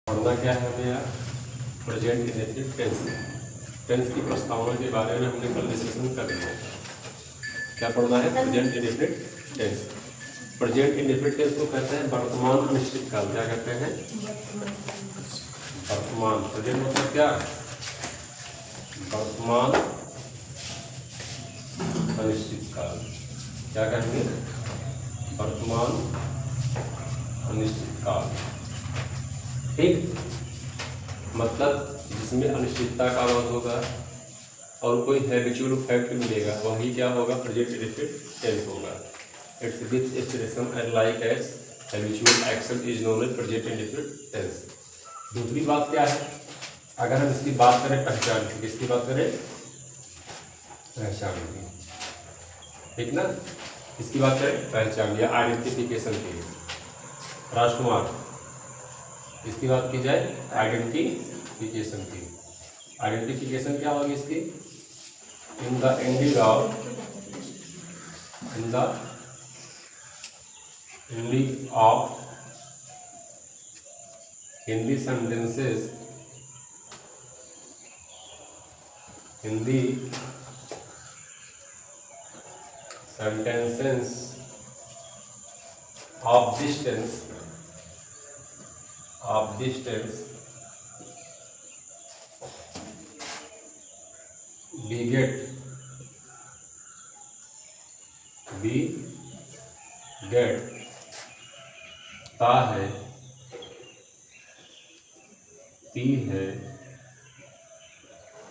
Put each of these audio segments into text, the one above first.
पढ़ना क्या है हमें यार, प्रेजेंट इंडेफिनिट टेंस। टेंस की प्रस्तावना के बारे में हमने कल डिस्कशन कर लिया। क्या पढ़ना है? Present indefinite tense. Present indefinite tense को कहते हैं वर्तमान अनिश्चित काल। क्या कहते हैं? वर्तमान। प्रेजेंट मतलब क्या? वर्तमान अनिश्चित काल। क्या कहेंगे? वर्तमान अनिश्चित काल। ठीक, मतलब जिसमें अनिश्चितता का अवध होगा और कोई हैबिचुअल फैक्ट मिलेगा, वही क्या होगा? प्रेजेंट इंडेफिनिट टेंस होगा। It's this expression and like as habitual action is known as present indefinite tense. दूसरी बात क्या है? अगर हम इसकी बात करें पहचान की, किसकी बात करें? पहचान की, ठीक ना? इसकी बात करें पहचान या आइडेंटिफिकेशन की। राजकुमार, इसकी बात की जाए आइडेंटिफिकेशन की। आइडेंटिफिकेशन क्या होगी इसकी? In the ending of Hindi sentences, Hindi sentences of distance beget ता है, ती है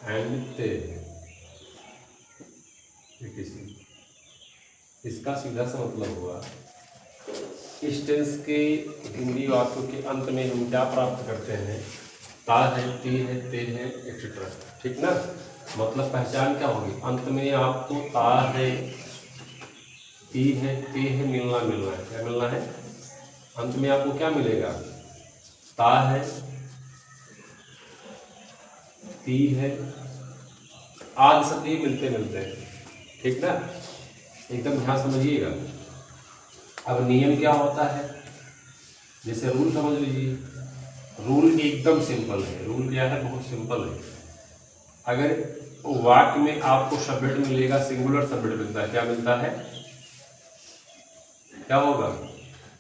एंड ते है। इसका सीधा सा मतलब हुआ, इस टेंस के हिंदी वाक्यों के अंत में हम क्या प्राप्त करते हैं? ता है, ती है, ते है, एक्सेट्रा। ठीक ना? मतलब पहचान क्या होगी? अंत में आपको ता है, ती है, ते है मिलना है। क्या मिलना है? अंत में आपको क्या मिलेगा? ता है, ती है, आदि शब्द ही मिलते हैं। ठीक ना? एकदम ध्यान समझिएगा। अब नियम क्या होता है? जैसे रूल समझ लीजिए। रूल एकदम सिंपल है। रूल क्या है? बहुत सिंपल है। अगर वाक्य में आपको सब्जेक्ट मिलेगा, सिंगुलर सब्जेक्ट मिलता है। क्या मिलता है? क्या होगा?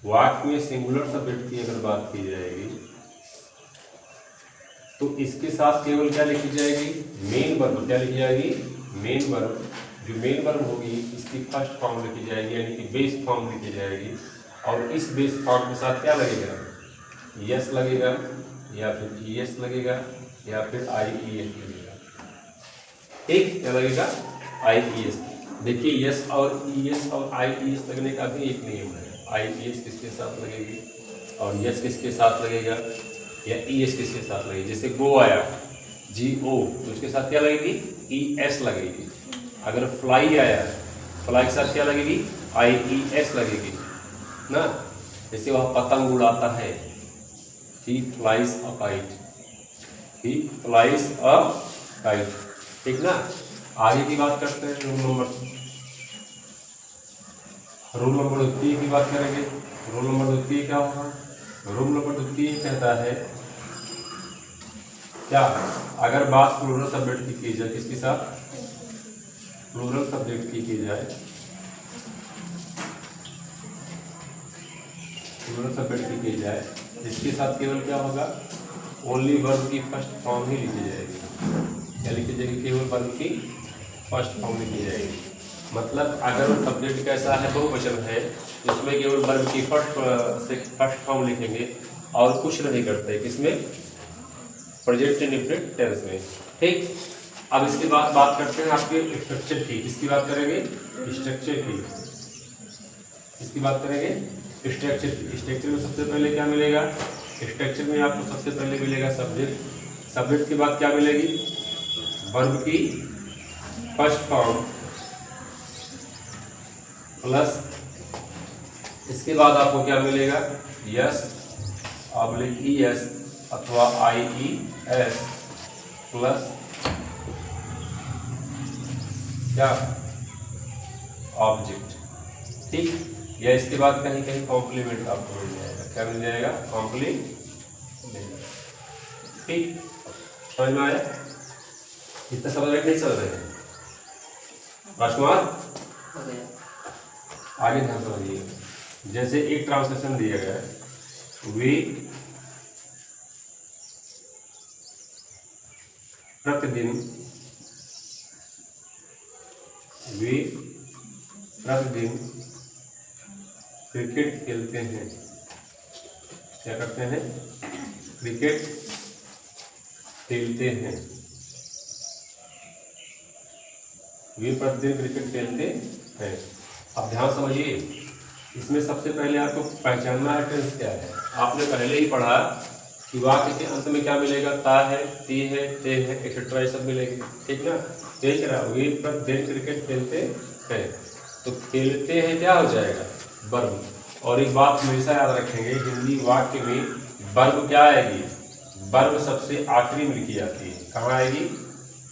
वाक्य में सिंगुलर सब्जेक्ट की अगर बात की जाएगी तो इसके साथ केवल क्या लिखी जाएगी? Main verb. क्या लिखी जाएगी? Main verb. जो मेन वर्ब होगी इसकी फर्स्ट फॉर्म लिखी जाएगी, यानी कि बेस फॉर्म लिखी जाएगी। और इस बेस फॉर्म के साथ क्या लगेगा? यस लगेगा, या फिर ईएस लगेगा, या फिर आईईएस लगेगा। ठीक, क्या लगेगा? आईईएस। देखिए, यस और ईएस और आईईएस लगने का भी एक नियम है। आईईएस किसके साथ लगेगी और यस किसके साथ लगेगा, या ईएस किसके साथ लगेगी? जैसे गो आया, GO, तो उसके साथ क्या लगेगी? ES लगेगी। अगर फ्लाई आया, फ्लाई के साथ क्या लगेगी? IES लगेगी ना? जैसे वह पतंग उड़ाता है, he flies a kite, he flies a kite। ठीक ना? आगे की बात करते हैं। रूल नंबर द्वितीय की बात करेंगे। रूल नंबर द्वितीय क्या होगा? रूल नंबर द्वितीय कहता है क्या? अगर बात प्लूरल सब्जेक्ट की जाए, किसके साथ? प्लूरल सब्जेक्ट की जाए, प्लूरल सब्जेक्ट की जाए, इसके साथ केवल क्या होगा? ओनली वर्ब की फर्स्ट फॉर्म ही लिखी जाएगी। क्या लिखी जाएगी? केवल वर्ब की फर्स्ट फॉर्म लिखी जाएगी। मतलब अगर सब्जेक्ट कैसा है? बहुवचन है, इसमें केवल वर्ब की फर्स्ट फॉर्म लिखेंगे और कुछ नहीं करते। किसमें? प्रेजेंट इंडेफिनिट टेंस में। ठीक, अब इसके बाद बात करते हैं आपके स्ट्रक्चर की। किसकी बात करेंगे? स्ट्रक्चर की। इसकी बात करेंगे स्ट्रक्चर की। स्ट्रक्चर में सबसे पहले क्या मिलेगा? स्ट्रक्चर में आपको सबसे पहले मिलेगा सब्जेक्ट। सब्जेक्ट के बाद क्या मिलेगी? वर्ब की फर्स्ट फॉर्म प्लस इसके बाद आपको क्या मिलेगा? यस ऑब्लिक ईएस अथवा IES प्लस क्या? ऑब्जेक्ट। ठीक, या इसके बाद कहीं कहीं कॉम्प्लीमेंट आपको मिल जाएगा। क्या मिल जाएगा? कॉम्प्लीमेंट। ठीक, समझ में आया? इतना समझ में नहीं चल रहे हैं राजकुमार? आगे ध्यान समझिए। जैसे एक ट्रांसलेशन दिया गया है, वे प्रतिदिन क्रिकेट खेलते हैं। क्या करते हैं? क्रिकेट खेलते हैं। वे प्रतिदिन क्रिकेट खेलते हैं। अब ध्यान समझिए, इसमें सबसे पहले आपको पहचानना है टेंस क्या है। आपने पहले ही पढ़ा कि वाक्य के अंत में क्या मिलेगा? ता है, ती है, ते है, एक्सेट्रा, ये सब मिलेगी, ठीक ना? देख रहा, वे प्रतिदिन क्रिकेट खेलते हैं, तो खेलते हैं क्या हो जाएगा? वर्ब। और एक बात हमेशा याद रखेंगे, हिंदी वाक्य में वर्ब क्या आएगी? वर्ब सबसे आखिरी में लिखी जाती है। कहाँ आएगी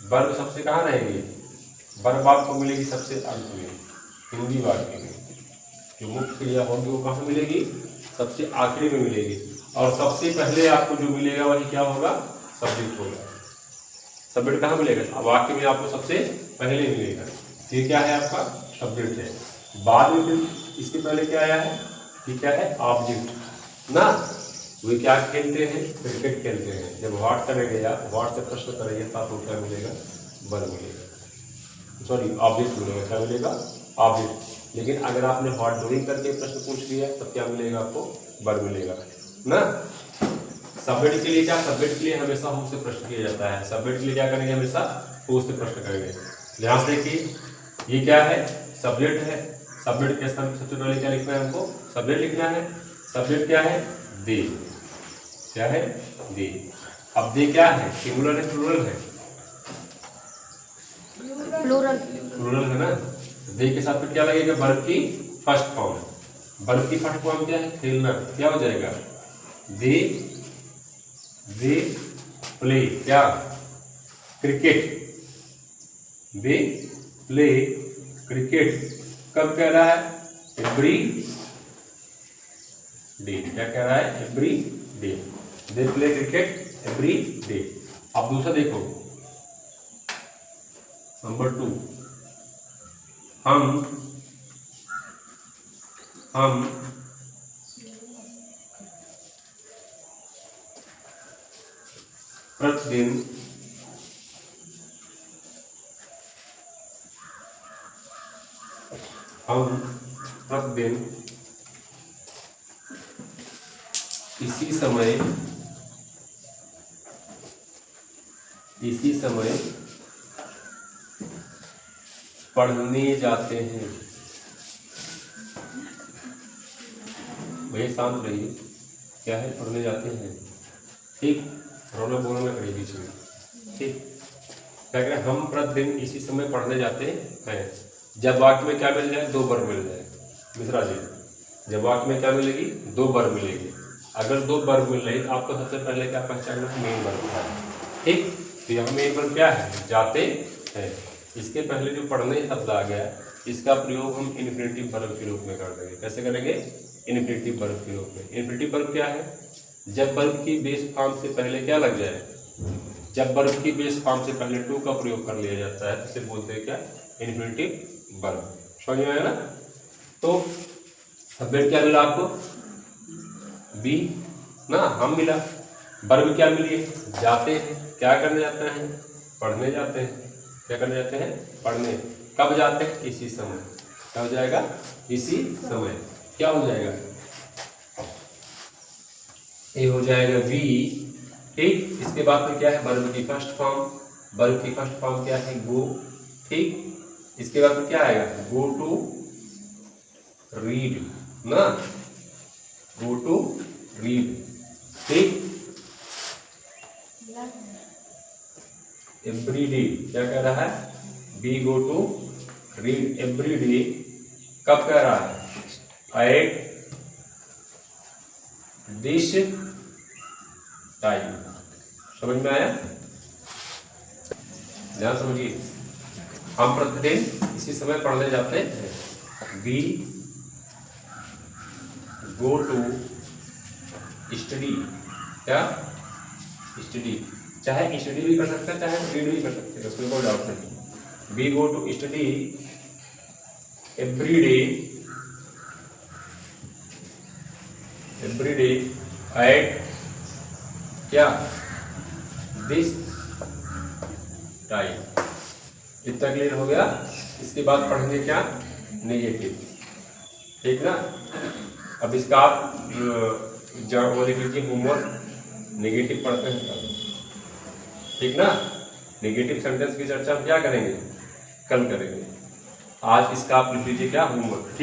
वर्ब? सबसे कहाँ रहेगी वर्ब? आपको मिलेगी सबसे अंत में हिंदी वाक्य में। जो मुख्य क्रिया होगी वो कहाँ मिलेगी? सबसे आखिरी में मिलेगी। और सबसे पहले आपको जो मिलेगा वही क्या होगा? सब्जेक्ट होगा। सब्जेक्ट कहाँ मिलेगा? वाक्य में आपको सबसे पहले मिलेगा। ये क्या है? आपका सब्जेक्ट है। बाद में फिर इसके पहले क्या आया है? ये क्या है? ऑब्जेक्ट ना। वे क्या खेलते हैं? क्रिकेट खेलते हैं। जब व्हाट करेंगे या व्हाट से प्रश्न करेंगे तो आपको क्या मिलेगा? वर्ब मिलेगा, सॉरी ऑब्जेक्ट मिलेगा। क्या मिलेगा? ऑब्जेक्ट। लेकिन अगर आपने व्हाट डूइंग करके प्रश्न पूछ लिया तब क्या मिलेगा? आपको वर्ब मिलेगा ना। सब्जेक्ट के लिए क्या? सब्जेक्ट के लिए हमेशा हु से प्रश्न किया जाता है। सब्जेक्ट के लिए क्या करेंगे? हमेशा हु से प्रश्न करेंगे। ध्यान से देखिए, ये क्या है? सब्जेक्ट है। सब्जेक्ट के स्थान पर सबसे पहले क्या लिखना है? हमको सब्जेक्ट लिखना है। सब्जेक्ट क्या है? दे। क्या है? दे। अब दे क्या है? सिंगुलर है, प्लूरल है? प्लूरल है ना। दे के साथ में क्या लगेगा? वर्ब की फर्स्ट फॉर्म। वर्ब की फर्स्ट फॉर्म क्या है? खेलना। क्या हो जाएगा? दे प्ले क्या? क्रिकेट। They play cricket. कब कह रहा है? Every day. क्या कह रहा है? Every day. They play cricket every day. अब दूसरा देखो, नंबर 2, हम प्रतिदिन इसी समय पढ़ने जाते हैं। भैया शांत रहिए। क्या है? पढ़ने जाते हैं। ठीक, रोना बोलना करिए बीच में। ठीक, क्या करें? हम प्रतिदिन इसी समय पढ़ने जाते हैं। जब वाक्य में क्या मिल जाए? दो वर्ब मिल जाए। मिश्रा जी, जब वाक्य में क्या मिलेगी? दो वर्ब मिलेगी। अगर दो वर्ब मिल रही तो आपको सबसे पहले क्या पहचानना है? मेन वर्ब है। ठीक, तो यहाँ मेन वर्ब क्या है? जाते हैं। इसके पहले जो पढ़ने शब्द आ गया, इसका प्रयोग हम इन्फिनेटिव वर्ब के रूप में कर देंगे। कैसे करेंगे? इन्फिनेटिव वर्ब के रूप में। इन्फिनेटिव वर्ब क्या है? जब वर्ब की बेस फॉर्म से पहले क्या लग जाए? जब वर्ब की बेस फॉर्म से पहले टू का प्रयोग कर लिया जाता है तो इसे बोलते हैं क्या? Infinitive verb. समझ में आया ना? तो सब्जेक्ट क्या मिला आपको? बी ना, हम मिला। वर्ब क्या मिली? जाते हैं। क्या करने जाते हैं? पढ़ने जाते हैं। क्या करने जाते हैं? पढ़ने। कब जाते हैं? इसी समय। क्या हो जाएगा? इसी समय। क्या हो जाएगा? ये हो जाएगा बी। ठीक, इसके बाद में क्या है? वर्ब की फर्स्ट फॉर्म। वर्ब की फर्स्ट फॉर्म क्या है? गो। ठीक, इसके बाद में क्या आएगा? गो टू रीड ना, गो टू रीड। ठीक, एवरी डे। क्या कह रहा है? We go to read every day. कब कह रहा है? At this time. समझ में आया? ध्यान समझिए, हम प्रतिदिन इसी समय पढ़ने जाते हैं। बी गो टू स्टडी क्या? स्टडी, चाहे स्टडी भी कर सकते हैं चाहे रीड भी कर सकते हैं, उसमें कोई डाउट नहीं। We go to study every day at क्या दिस टाइम। इतना क्लियर हो गया। इसके बाद पढ़ेंगे क्या, नेगेटिव, ठीक ना। अब इसका आप वो लिख लीजिए होमवर्क, नेगेटिव पढ़ते हैं, ठीक ना। नेगेटिव सेंटेंस की चर्चा हम क्या करेंगे, कल करेंगे। आज इसका आप लिख लीजिए क्या होमवर्क, ठीक।